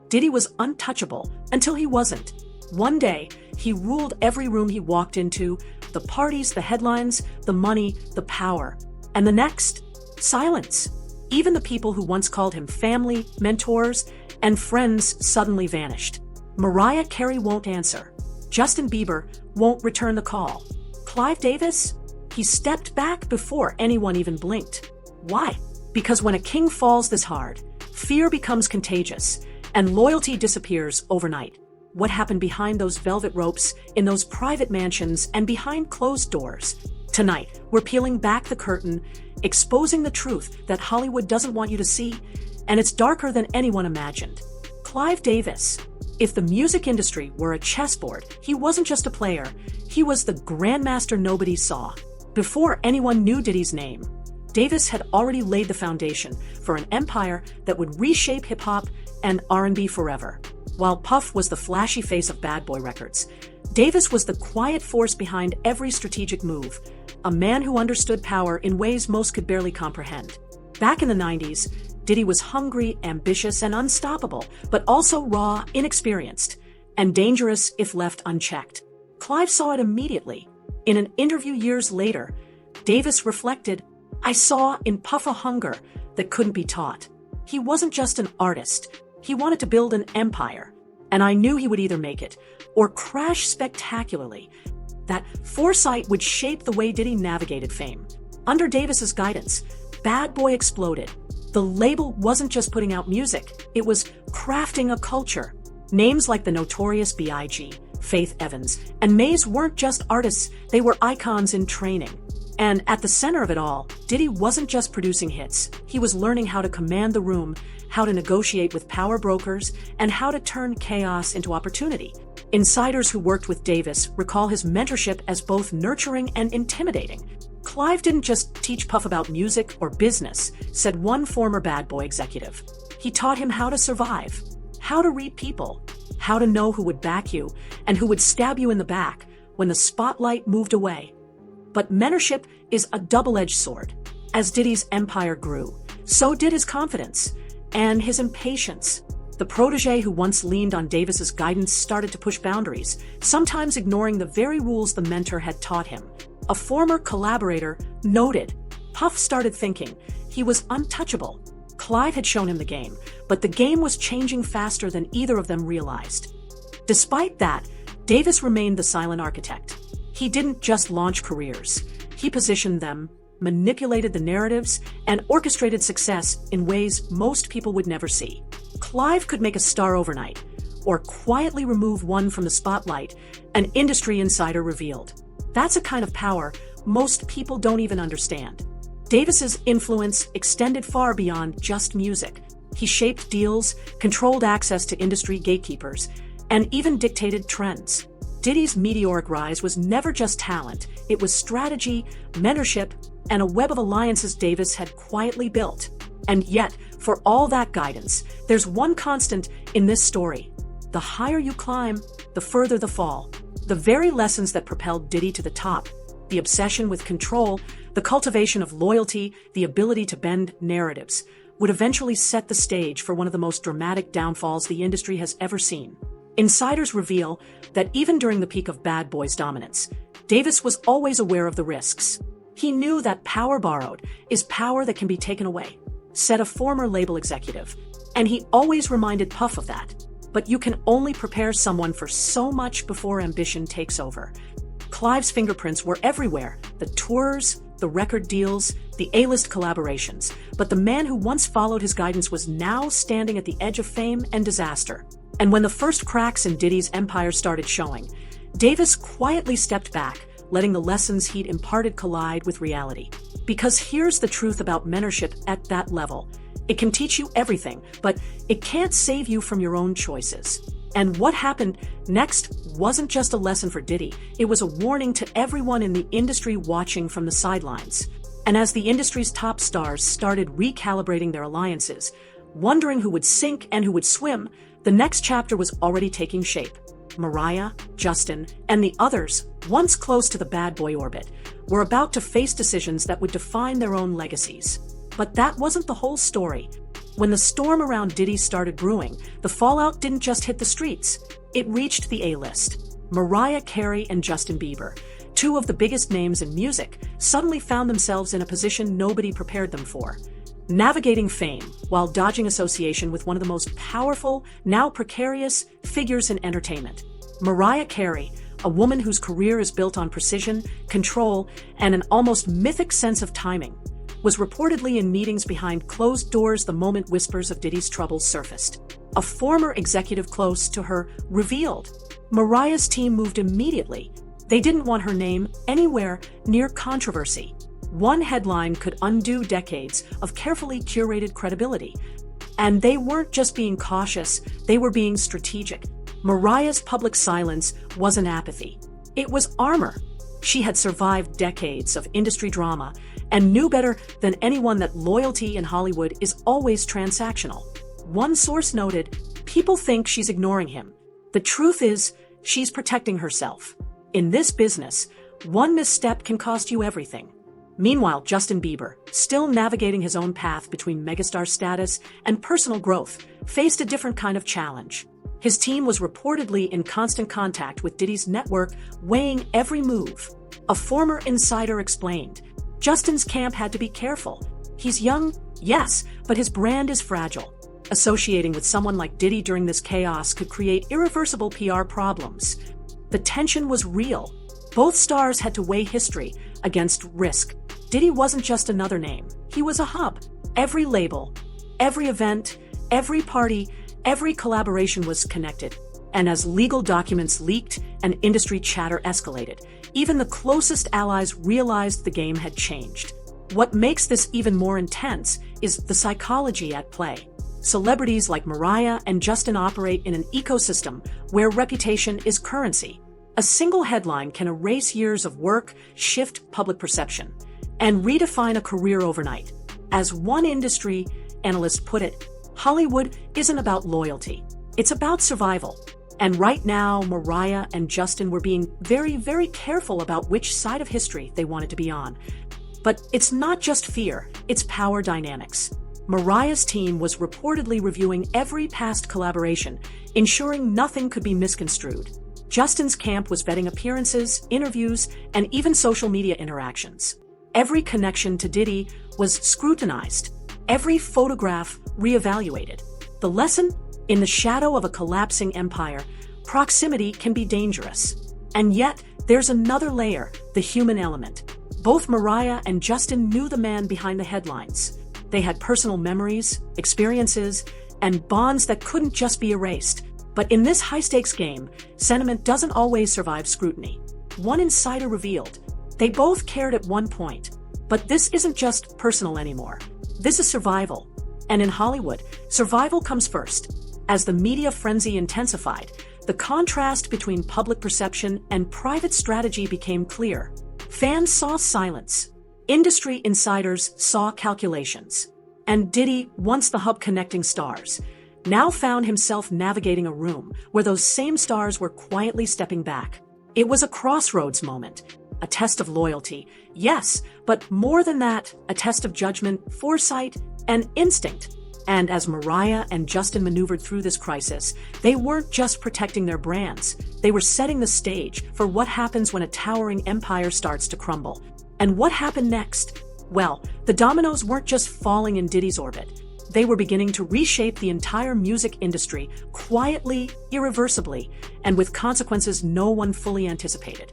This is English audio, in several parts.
Diddy was untouchable until he wasn't. One day, he ruled every room he walked into, the parties, the headlines, the money, the power. And the next, silence. Even the people who once called him family, mentors, and friends suddenly vanished. Mariah Carey won't answer. Justin Bieber won't return the call. Clive Davis? He stepped back before anyone even blinked. Why? Because when a king falls this hard, fear becomes contagious, and loyalty disappears overnight. What happened behind those velvet ropes, in those private mansions, and behind closed doors? Tonight, we're peeling back the curtain, exposing the truth that Hollywood doesn't want you to see, and it's darker than anyone imagined. Clive Davis. If the music industry were a chessboard, he wasn't just a player, he was the grandmaster nobody saw. Before anyone knew Diddy's name, Davis had already laid the foundation for an empire that would reshape hip-hop and R&B forever. While Puff was the flashy face of Bad Boy Records, Davis was the quiet force behind every strategic move, a man who understood power in ways most could barely comprehend. Back in the 90s, Diddy was hungry, ambitious, and unstoppable, but also raw, inexperienced, and dangerous if left unchecked. Clive saw it immediately. In an interview years later, Davis reflected, "I saw in Puff a hunger that couldn't be taught. He wasn't just an artist. He wanted to build an empire, and I knew he would either make it or crash spectacularly." That foresight would shape the way Diddy navigated fame. Under Davis's guidance, Bad Boy exploded. The label wasn't just putting out music, it was crafting a culture. Names like the Notorious B.I.G., Faith Evans, and Maze weren't just artists, they were icons in training. And at the center of it all, Diddy wasn't just producing hits, he was learning how to command the room, how to negotiate with power brokers, and how to turn chaos into opportunity. Insiders who worked with Davis recall his mentorship as both nurturing and intimidating. Clive didn't just teach Puff about music or business, said one former Bad Boy executive. He taught him how to survive, how to read people, how to know who would back you and who would stab you in the back when the spotlight moved away. But mentorship is a double-edged sword. As Diddy's empire grew, so did his confidence and his impatience. The protege who once leaned on Davis's guidance started to push boundaries, sometimes ignoring the very rules the mentor had taught him. A former collaborator noted, Puff started thinking he was untouchable. Clive had shown him the game, but the game was changing faster than either of them realized. Despite that, Davis remained the silent architect. He didn't just launch careers, he positioned them, manipulated the narratives, and orchestrated success in ways most people would never see. Clive could make a star overnight, or quietly remove one from the spotlight, an industry insider revealed. That's a kind of power most people don't even understand. Davis's influence extended far beyond just music. He shaped deals, controlled access to industry gatekeepers, and even dictated trends. Diddy's meteoric rise was never just talent, it was strategy, mentorship, and a web of alliances Davis had quietly built. And yet, for all that guidance, there's one constant in this story. The higher you climb, the further the fall. The very lessons that propelled Diddy to the top, the obsession with control, the cultivation of loyalty, the ability to bend narratives, would eventually set the stage for one of the most dramatic downfalls the industry has ever seen. Insiders reveal that even during the peak of Bad Boy's dominance, Davis was always aware of the risks. He knew that power borrowed is power that can be taken away, said a former label executive, and he always reminded Puff of that. But you can only prepare someone for so much before ambition takes over. Clive's fingerprints were everywhere, the tours, the record deals, the A-list collaborations, but the man who once followed his guidance was now standing at the edge of fame and disaster. And when the first cracks in Diddy's empire started showing, Davis quietly stepped back, letting the lessons he'd imparted collide with reality. Because here's the truth about mentorship at that level. It can teach you everything, but it can't save you from your own choices. And what happened next wasn't just a lesson for Diddy, it was a warning to everyone in the industry watching from the sidelines. And as the industry's top stars started recalibrating their alliances, wondering who would sink and who would swim, the next chapter was already taking shape. Mariah, Justin, and the others, once close to the Bad Boy orbit, were about to face decisions that would define their own legacies. But that wasn't the whole story. When the storm around Diddy started brewing, the fallout didn't just hit the streets. It reached the A-list. Mariah Carey and Justin Bieber, two of the biggest names in music, suddenly found themselves in a position nobody prepared them for. Navigating fame while dodging association with one of the most powerful, now precarious, figures in entertainment. Mariah Carey, a woman whose career is built on precision, control, and an almost mythic sense of timing, was reportedly in meetings behind closed doors the moment whispers of Diddy's troubles surfaced. A former executive close to her revealed Mariah's team moved immediately. They didn't want her name anywhere near controversy. One headline could undo decades of carefully curated credibility. And they weren't just being cautious, they were being strategic. Mariah's public silence wasn't apathy. It was armor. She had survived decades of industry drama and knew better than anyone that loyalty in Hollywood is always transactional. One source noted, "People think she's ignoring him. The truth is, she's protecting herself. In this business, one misstep can cost you everything." Meanwhile, Justin Bieber, still navigating his own path between megastar status and personal growth, faced a different kind of challenge. His team was reportedly in constant contact with Diddy's network, weighing every move. A former insider explained, "Justin's camp had to be careful. He's young, yes, but his brand is fragile. Associating with someone like Diddy during this chaos could create irreversible PR problems." The tension was real. Both stars had to weigh history against risk. Diddy wasn't just another name. He was a hub. Every label, every event, every party, every collaboration was connected. And as legal documents leaked and industry chatter escalated, even the closest allies realized the game had changed. What makes this even more intense is the psychology at play. Celebrities like Mariah and Justin operate in an ecosystem where reputation is currency. A single headline can erase years of work, shift public perception, and redefine a career overnight. As one industry analyst put it, Hollywood isn't about loyalty. It's about survival. And right now, Mariah and Justin were being very, very careful about which side of history they wanted to be on. But it's not just fear, it's power dynamics. Mariah's team was reportedly reviewing every past collaboration, ensuring nothing could be misconstrued. Justin's camp was vetting appearances, interviews, and even social media interactions. Every connection to Diddy was scrutinized, every photograph reevaluated. The lesson? In the shadow of a collapsing empire, proximity can be dangerous. And yet, there's another layer, the human element. Both Mariah and Justin knew the man behind the headlines. They had personal memories, experiences, and bonds that couldn't just be erased. But in this high-stakes game, sentiment doesn't always survive scrutiny. One insider revealed, they both cared at one point. But this isn't just personal anymore. This is survival. And in Hollywood, survival comes first. As the media frenzy intensified, the contrast between public perception and private strategy became clear. Fans saw silence. Industry insiders saw calculations. And Diddy, once the hub connecting stars, now found himself navigating a room where those same stars were quietly stepping back. It was a crossroads moment, a test of loyalty, yes, but more than that, a test of judgment, foresight, and instinct. And as Mariah and Justin maneuvered through this crisis, they weren't just protecting their brands, they were setting the stage for what happens when a towering empire starts to crumble. And what happened next? Well, the dominoes weren't just falling in Diddy's orbit. They were beginning to reshape the entire music industry quietly, irreversibly, and with consequences no one fully anticipated.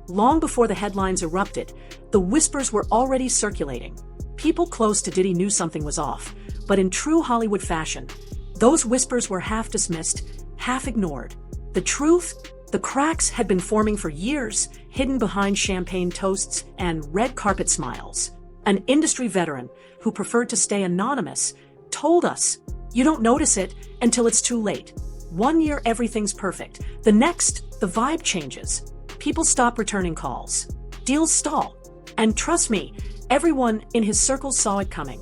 Long before the headlines erupted, the whispers were already circulating. People close to Diddy knew something was off, but in true Hollywood fashion, those whispers were half dismissed, half ignored. The truth? The cracks had been forming for years, hidden behind champagne toasts and red carpet smiles. An industry veteran, who preferred to stay anonymous, told us, "You don't notice it until it's too late. One year everything's perfect. The next, the vibe changes. People stop returning calls. Deals stall. And trust me, everyone in his circle saw it coming."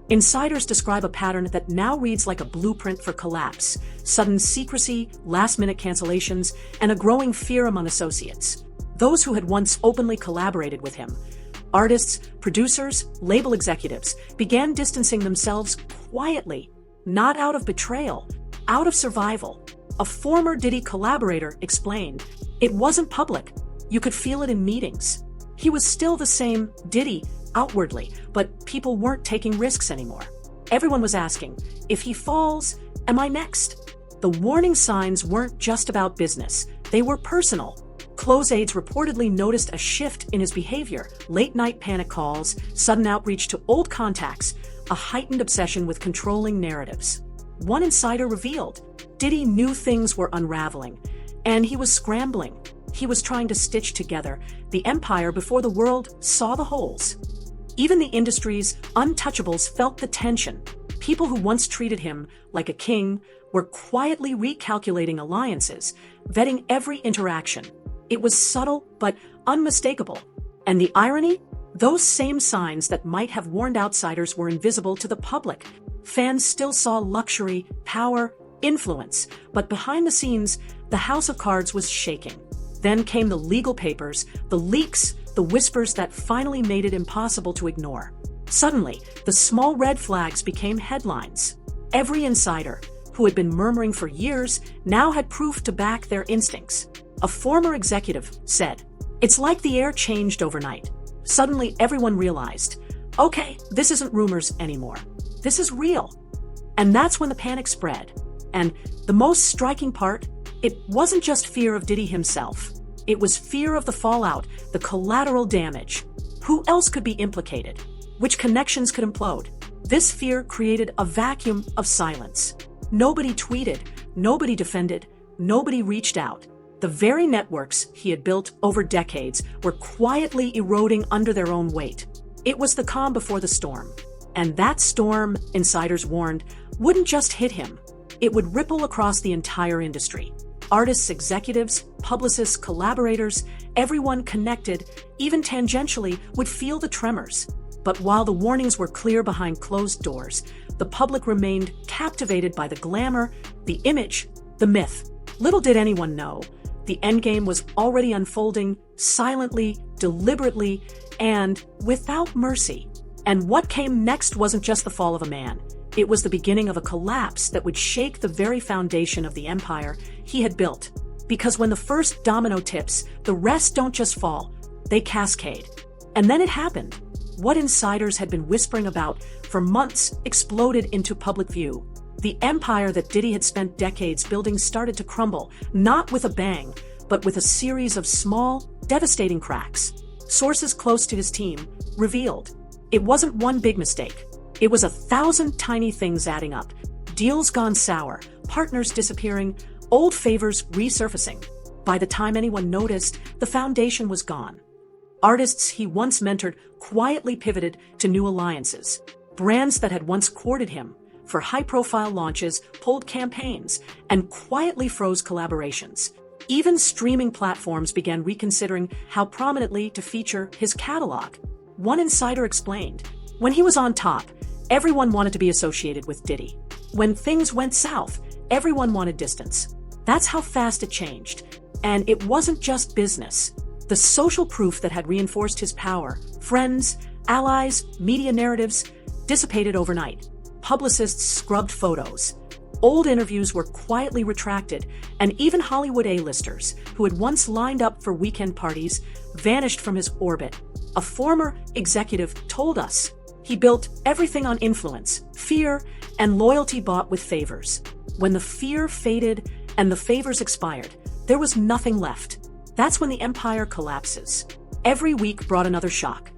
Insiders describe a pattern that now reads like a blueprint for collapse: sudden secrecy, last-minute cancellations, and a growing fear among associates. Those who had once openly collaborated with him Artists, producers, label executives began distancing themselves quietly, not out of betrayal, out of survival. A former Diddy collaborator explained, "It wasn't public. You could feel it in meetings. He was still the same Diddy outwardly, but people weren't taking risks anymore. Everyone was asking, if he falls, am I next?" The warning signs weren't just about business. They were personal. Close aides reportedly noticed a shift in his behavior: late-night panic calls, sudden outreach to old contacts, a heightened obsession with controlling narratives. One insider revealed, Diddy knew things were unraveling, and he was scrambling. He was trying to stitch together the empire before the world saw the holes. Even the industry's untouchables felt the tension. People who once treated him like a king were quietly recalculating alliances, vetting every interaction. It was subtle but unmistakable. And the irony? Those same signs that might have warned outsiders were invisible to the public. Fans still saw luxury, power, influence, but behind the scenes, the house of cards was shaking. Then came the legal papers, the leaks, the whispers that finally made it impossible to ignore. Suddenly, the small red flags became headlines. Every insider, who had been murmuring for years, now had proof to back their instincts. A former executive said, "It's like the air changed overnight. Suddenly everyone realized, okay, this isn't rumors anymore. This is real." And that's when the panic spread. And the most striking part, it wasn't just fear of Diddy himself. It was fear of the fallout, the collateral damage. Who else could be implicated? Which connections could implode? This fear created a vacuum of silence. Nobody tweeted, nobody defended, nobody reached out. The very networks he had built over decades were quietly eroding under their own weight. It was the calm before the storm. And that storm, insiders warned, wouldn't just hit him. It would ripple across the entire industry. Artists, executives, publicists, collaborators, everyone connected, even tangentially, would feel the tremors. But while the warnings were clear behind closed doors, the public remained captivated by the glamour, the image, the myth. Little did anyone know, the endgame was already unfolding, silently, deliberately, and without mercy. And what came next wasn't just the fall of a man. It was the beginning of a collapse that would shake the very foundation of the empire he had built. Because when the first domino tips, the rest don't just fall, they cascade. And then it happened. What insiders had been whispering about for months exploded into public view. The empire that Diddy had spent decades building started to crumble, not with a bang, but with a series of small, devastating cracks. Sources close to his team revealed it wasn't one big mistake. It was 1,000 tiny things adding up. Deals gone sour, partners disappearing, old favors resurfacing. By the time anyone noticed, the foundation was gone. Artists he once mentored quietly pivoted to new alliances. Brands that had once courted him for high-profile launches pulled campaigns and quietly froze collaborations. Even streaming platforms began reconsidering how prominently to feature his catalog. One insider explained, when he was on top, everyone wanted to be associated with Diddy. When things went south, everyone wanted distance. That's how fast it changed. And it wasn't just business. The social proof that had reinforced his power, friends, allies, media narratives, dissipated overnight. Publicists scrubbed photos. Old interviews were quietly retracted, and even Hollywood A-listers, who had once lined up for weekend parties, vanished from his orbit. A former executive told us he built everything on influence, fear, and loyalty bought with favors. When the fear faded and the favors expired, there was nothing left. That's when the empire collapses. Every week brought another shock.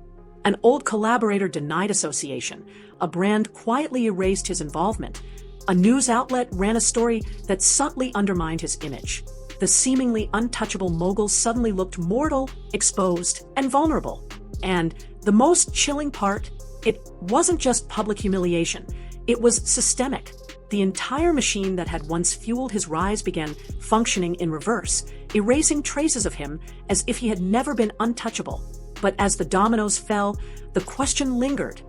An old collaborator denied association. A brand quietly erased his involvement. A news outlet ran a story that subtly undermined his image. The seemingly untouchable mogul suddenly looked mortal, exposed, and vulnerable. And the most chilling part, it wasn't just public humiliation. It was systemic. The entire machine that had once fueled his rise began functioning in reverse, erasing traces of him as if he had never been untouchable. But as the dominoes fell, the question lingered.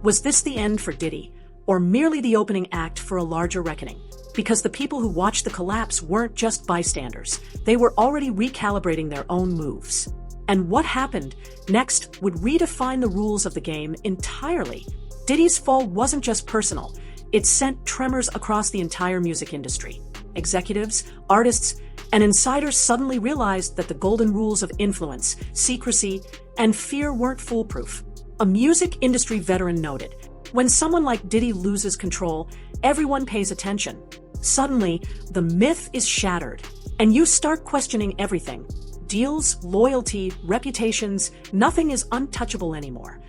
Was this the end for Diddy, or merely the opening act for a larger reckoning? Because the people who watched the collapse weren't just bystanders. They were already recalibrating their own moves. And what happened next would redefine the rules of the game entirely. Diddy's fall wasn't just personal, it sent tremors across the entire music industry. Executives, artists, and insiders suddenly realized that the golden rules of influence, secrecy, and fear weren't foolproof. A music industry veteran noted, "When someone like Diddy loses control, everyone pays attention. Suddenly, the myth is shattered, and you start questioning everything. Deals, loyalty, reputations, nothing is untouchable anymore."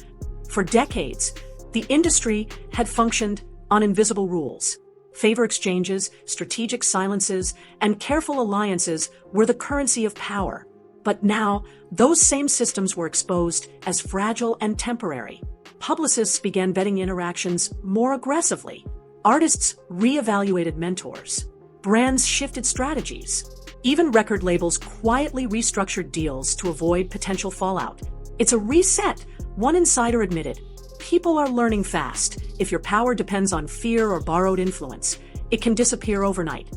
For decades, the industry had functioned on invisible rules. Favor exchanges, strategic silences, and careful alliances were the currency of power. But now, those same systems were exposed as fragile and temporary. Publicists began vetting interactions more aggressively. Artists reevaluated mentors. Brands shifted strategies. Even record labels quietly restructured deals to avoid potential fallout. It's a reset, one insider admitted. People are learning fast. If your power depends on fear or borrowed influence, it can disappear overnight.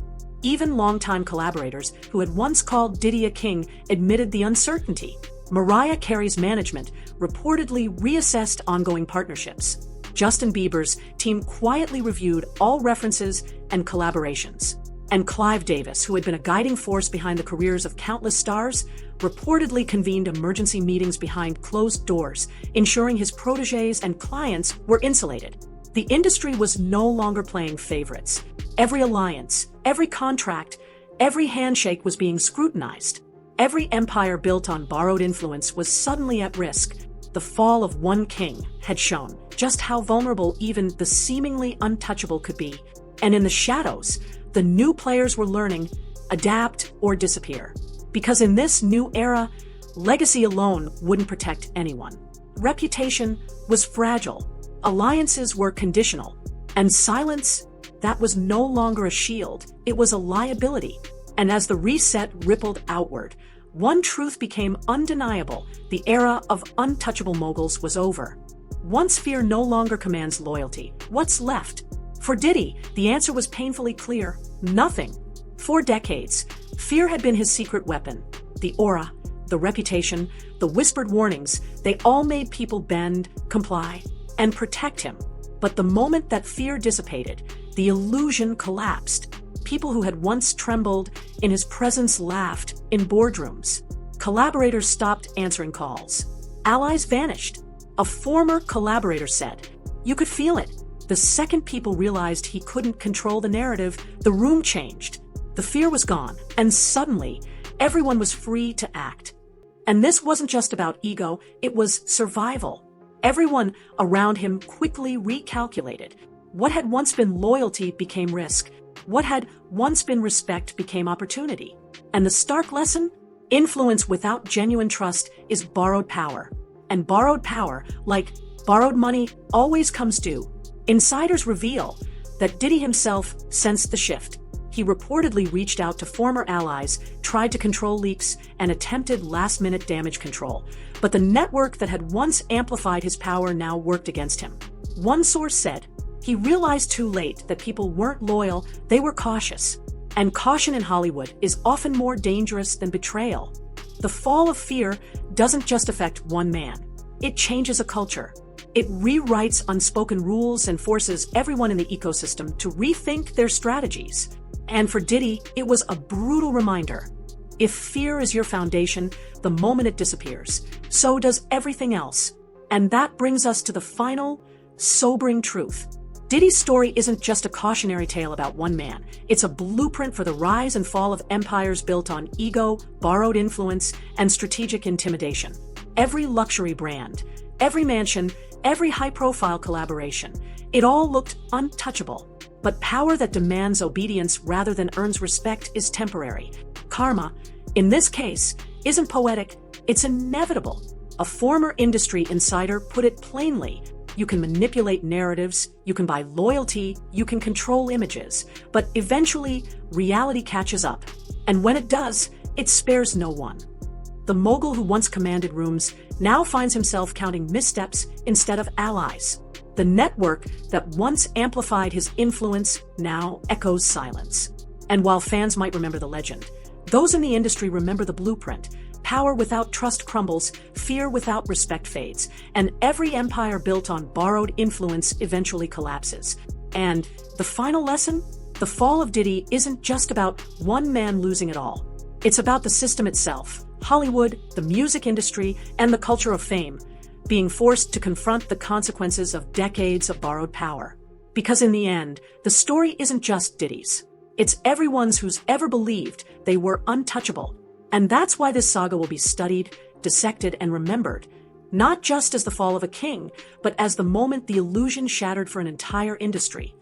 Even longtime collaborators who had once called Diddy a king admitted the uncertainty. Mariah Carey's management reportedly reassessed ongoing partnerships. Justin Bieber's team quietly reviewed all references and collaborations. And Clive Davis, who had been a guiding force behind the careers of countless stars, reportedly convened emergency meetings behind closed doors, ensuring his protégés and clients were insulated. The industry was no longer playing favorites. Every alliance, every contract, every handshake was being scrutinized. Every empire built on borrowed influence was suddenly at risk. The fall of one king had shown just how vulnerable even the seemingly untouchable could be. And in the shadows, the new players were learning, adapt or disappear. Because in this new era, legacy alone wouldn't protect anyone. Reputation was fragile, alliances were conditional, and silence, that was no longer a shield, it was a liability. And as the reset rippled outward, one truth became undeniable: the era of untouchable moguls was over. Once fear no longer commands loyalty, what's left? For Diddy, the answer was painfully clear: nothing. For decades, fear had been his secret weapon. The aura, the reputation, the whispered warnings, they all made people bend, comply, and protect him. But the moment that fear dissipated, the illusion collapsed. People who had once trembled in his presence laughed in boardrooms. Collaborators stopped answering calls. Allies vanished. A former collaborator said, "You could feel it. The second people realized he couldn't control the narrative, the room changed. The fear was gone, and suddenly, everyone was free to act." And this wasn't just about ego, it was survival. Everyone around him quickly recalculated. What had once been loyalty became risk. What had once been respect became opportunity. And the stark lesson? Influence without genuine trust is borrowed power. And borrowed power, like borrowed money, always comes due. Insiders reveal that Diddy himself sensed the shift. He reportedly reached out to former allies, tried to control leaks, and attempted last-minute damage control. But the network that had once amplified his power now worked against him. One source said, he realized too late that people weren't loyal, they were cautious. And caution in Hollywood is often more dangerous than betrayal. The fall of fear doesn't just affect one man. It changes a culture. It rewrites unspoken rules and forces everyone in the ecosystem to rethink their strategies. And for Diddy, it was a brutal reminder. If fear is your foundation, the moment it disappears, so does everything else. And that brings us to the final, sobering truth. Diddy's story isn't just a cautionary tale about one man. It's a blueprint for the rise and fall of empires built on ego, borrowed influence, and strategic intimidation. Every luxury brand, every mansion, every high-profile collaboration, it all looked untouchable. But power that demands obedience rather than earns respect is temporary. Karma, in this case, isn't poetic, it's inevitable. A former industry insider put it plainly: you can manipulate narratives, you can buy loyalty, you can control images, but eventually reality catches up. And when it does, it spares no one. The mogul who once commanded rooms now finds himself counting missteps instead of allies. The network that once amplified his influence now echoes silence. And while fans might remember the legend, those in the industry remember the blueprint. Power without trust crumbles, fear without respect fades, and every empire built on borrowed influence eventually collapses. And the final lesson? The fall of Diddy isn't just about one man losing it all. It's about the system itself, Hollywood, the music industry, and the culture of fame, being forced to confront the consequences of decades of borrowed power. Because in the end, the story isn't just Diddy's. It's everyone's who's ever believed they were untouchable. And that's why this saga will be studied, dissected, and remembered, not just as the fall of a king, but as the moment the illusion shattered for an entire industry.